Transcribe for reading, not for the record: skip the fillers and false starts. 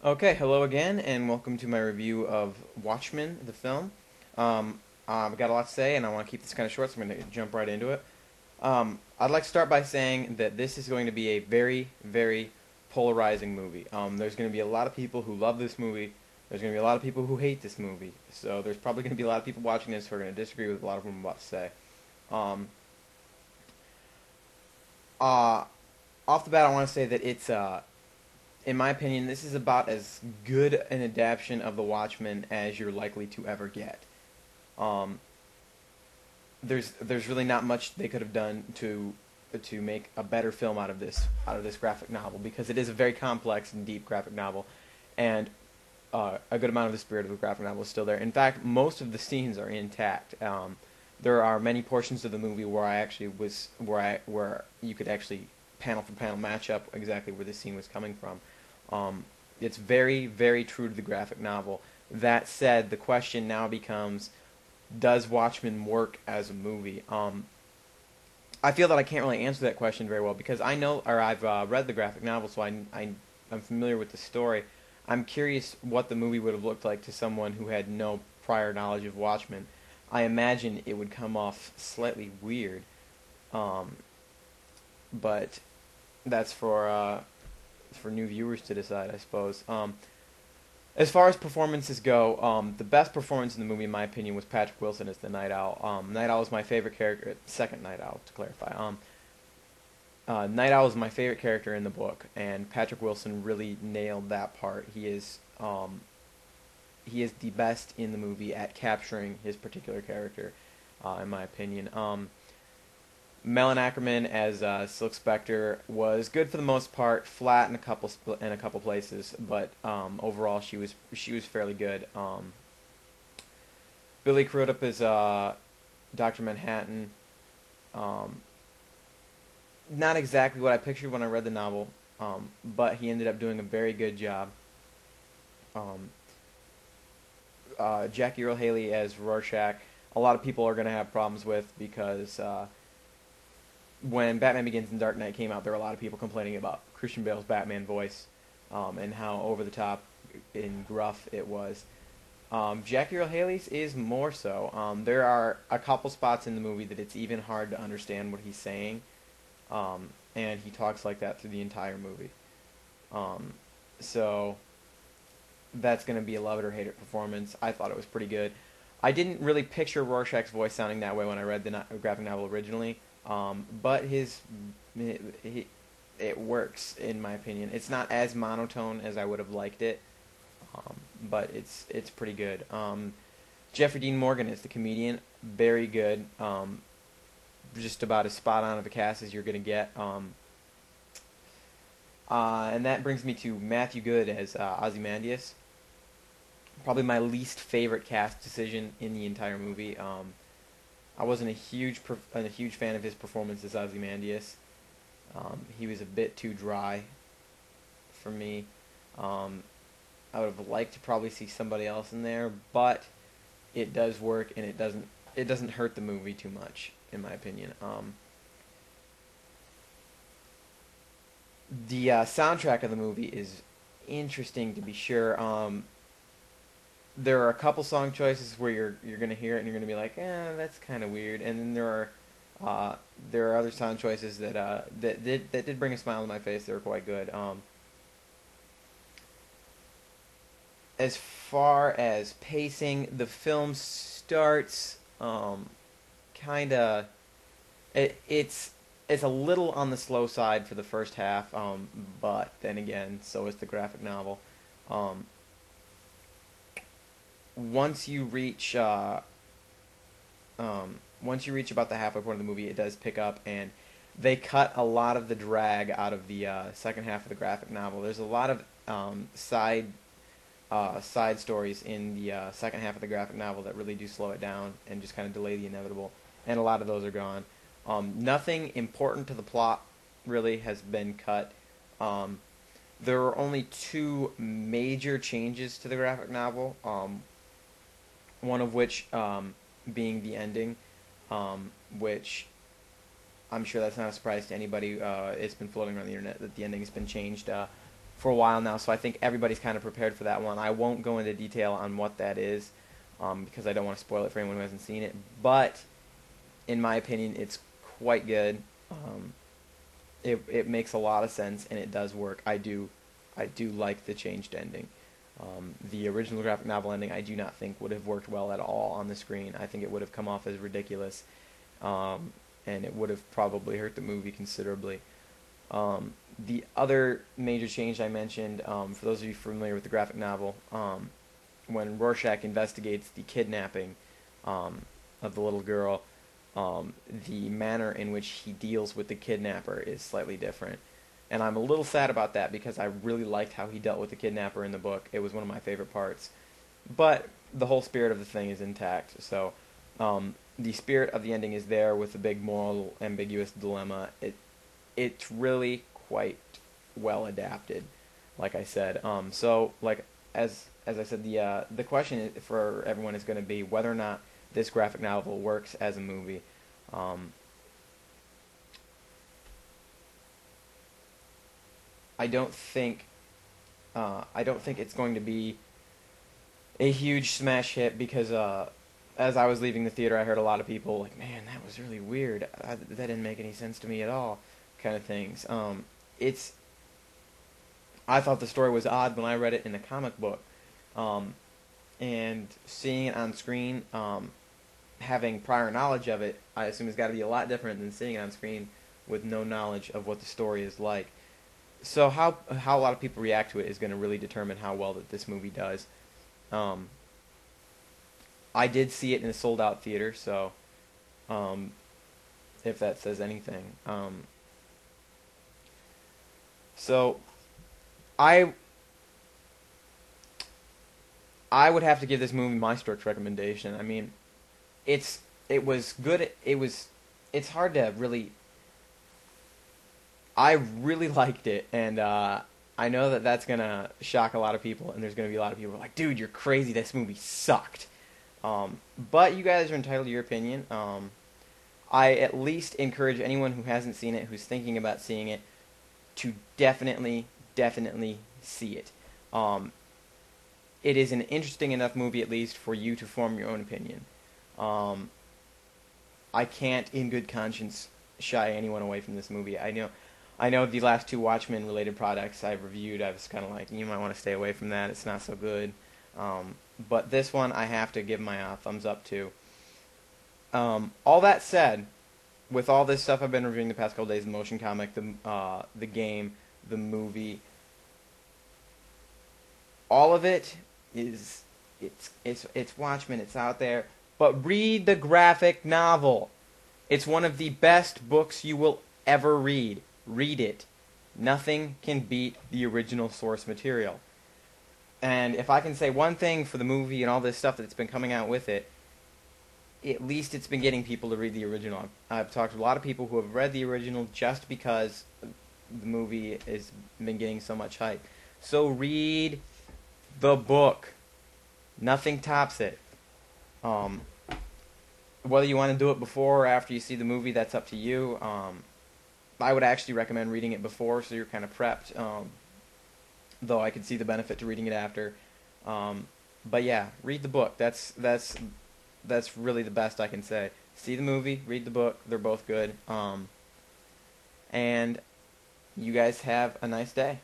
Okay, hello again, and welcome to my review of Watchmen, the film. I've got a lot to say, and I want to keep this kind of short, so I'm going to jump right into it. I'd like to start by saying that this is going to be a very, very polarizing movie. There's going to be a lot of people who love this movie. There's going to be a lot of people who hate this movie. So there's probably going to be a lot of people watching this who are going to disagree with a lot of what I'm about to say. Um, uh, Off the bat, I want to say that in my opinion, this is about as good an adaptation of The Watchmen as you're likely to ever get. Um, there's really not much they could have done to make a better film out of this graphic novel because it is a very complex and deep graphic novel, and a good amount of the spirit of the graphic novel is still there. In fact, most of the scenes are intact. There are many portions of the movie where I actually was where you could actually panel for panel match up exactly where the scene was coming from. It's very, very true to the graphic novel. That said, the question now becomes, does Watchmen work as a movie? I feel that I can't really answer that question very well because I know, or I've read the graphic novel, so I'm familiar with the story. I'm curious what the movie would have looked like to someone who had no prior knowledge of Watchmen. I imagine it would come off slightly weird, um, but that's for new viewers to decide, I suppose. As far as performances go, the best performance in the movie, in my opinion, was Patrick Wilson as the Night Owl. Night Owl is my favorite character, second Night Owl, to clarify. Night Owl is my favorite character in the book, and Patrick Wilson really nailed that part. He is the best in the movie at capturing his particular character, in my opinion. Melon Ackerman as Silk Spectre was good for the most part, flat in a couple places, but overall she was fairly good. Billy Crudup as Doctor Manhattan. Um, Not exactly what I pictured when I read the novel, but he ended up doing a very good job. Um, Jackie Earle Haley as Rorschach. A lot of people are going to have problems with because when Batman Begins and Dark Knight came out, there were a lot of people complaining about Christian Bale's Batman voice, and how over the top and gruff it was. Jackie Earle Haley's is more so. There are a couple spots in the movie that it's even hard to understand what he's saying, and he talks like that through the entire movie. Um, so that's going to be a love it or hate it performance. I thought it was pretty good. I didn't really picture Rorschach's voice sounding that way when I read the graphic novel originally, but it works in my opinion. It's not as monotone as I would have liked it, but it's pretty good. Jeffrey Dean Morgan is the comedian, very good. Just about as spot on of a cast as you're gonna get. And that brings me to Matthew Good as Ozymandias. Probably my least favorite cast decision in the entire movie. I wasn't a huge fan of his performance as Ozymandias. He was a bit too dry for me. Um, I would have liked to probably see somebody else in there, but it does work and it doesn't hurt the movie too much, in my opinion. The soundtrack of the movie is interesting to be sure. There are a couple song choices where you're gonna hear it and you're gonna be like, that's kind of weird. And then there are other sound choices that did bring a smile to my face. They were quite good. As far as pacing, the film starts kind of it's a little on the slow side for the first half, but then again, so is the graphic novel. Um, once you reach once you reach about the halfway point of the movie, it does pick up, and they cut a lot of the drag out of the second half of the graphic novel. There's a lot of side stories in the second half of the graphic novel that really do slow it down and just kind of delay the inevitable, and a lot of those are gone. Nothing important to the plot really has been cut. Um, there were only two major changes to the graphic novel. One of which being the ending, which I'm sure that's not a surprise to anybody. It's been floating around the internet that the ending has been changed. for a while now, so I think everybody's kind of prepared for that one. I won't go into detail on what that is because I don't want to spoil it for anyone who hasn't seen it. But in my opinion, it's quite good. It makes a lot of sense and it does work. I do like the changed ending. The original graphic novel ending I do not think would have worked well at all on the screen. I think it would have come off as ridiculous, and it would have probably hurt the movie considerably. The other major change I mentioned, for those of you familiar with the graphic novel, when Rorschach investigates the kidnapping of the little girl, the manner in which he deals with the kidnapper is slightly different. And I'm a little sad about that because I really liked how he dealt with the kidnapper in the book. It was one of my favorite parts. But the whole spirit of the thing is intact. So the spirit of the ending is there with the big moral ambiguous dilemma. It's really quite well adapted, like I said. So like as I said, the question for everyone is going to be whether or not this graphic novel works as a movie. I don't think it's going to be a huge smash hit because as I was leaving the theater, I heard a lot of people like, "Man, that was really weird. That didn't make any sense to me at all," kind of things. I thought the story was odd when I read it in the comic book, and seeing it on screen, having prior knowledge of it, I assume it's got to be a lot different than seeing it on screen with no knowledge of what the story is like. So how a lot of people react to it is going to really determine how well that this movie does. I did see it in a sold-out theater, so if that says anything. So I would have to give this movie my strict recommendation. I mean, it was good. It's hard to really. I really liked it, and I know that that's gonna shock a lot of people, and there's gonna be a lot of people who are like, "Dude, you're crazy. This movie sucked." But you guys are entitled to your opinion. I at least encourage anyone who hasn't seen it, who's thinking about seeing it, to definitely see it. It is an interesting enough movie, at least, for you to form your own opinion. I can't, in good conscience, shy anyone away from this movie. I know the last two Watchmen related products I've reviewed, I was kind of like, you might want to stay away from that. It's not so good. But this one, I have to give my thumbs up to. All that said, with all this stuff I've been reviewing the past couple days, the motion comic, the game, the movie, all of it is it's Watchmen. It's out there, but read the graphic novel. It's one of the best books you will ever read. Read it. Nothing can beat the original source material. And if I can say one thing for the movie and all this stuff that's been coming out with it, at least it's been getting people to read the original. I've talked to a lot of people who have read the original just because the movie has been getting so much hype. So read the book. Nothing tops it. Whether you want to do it before or after you see the movie, that's up to you. I would actually recommend reading it before, so you're kind of prepped. Though I could see the benefit to reading it after. But yeah, read the book. That's really the best I can say. See the movie, read the book. They're both good. And you guys have a nice day.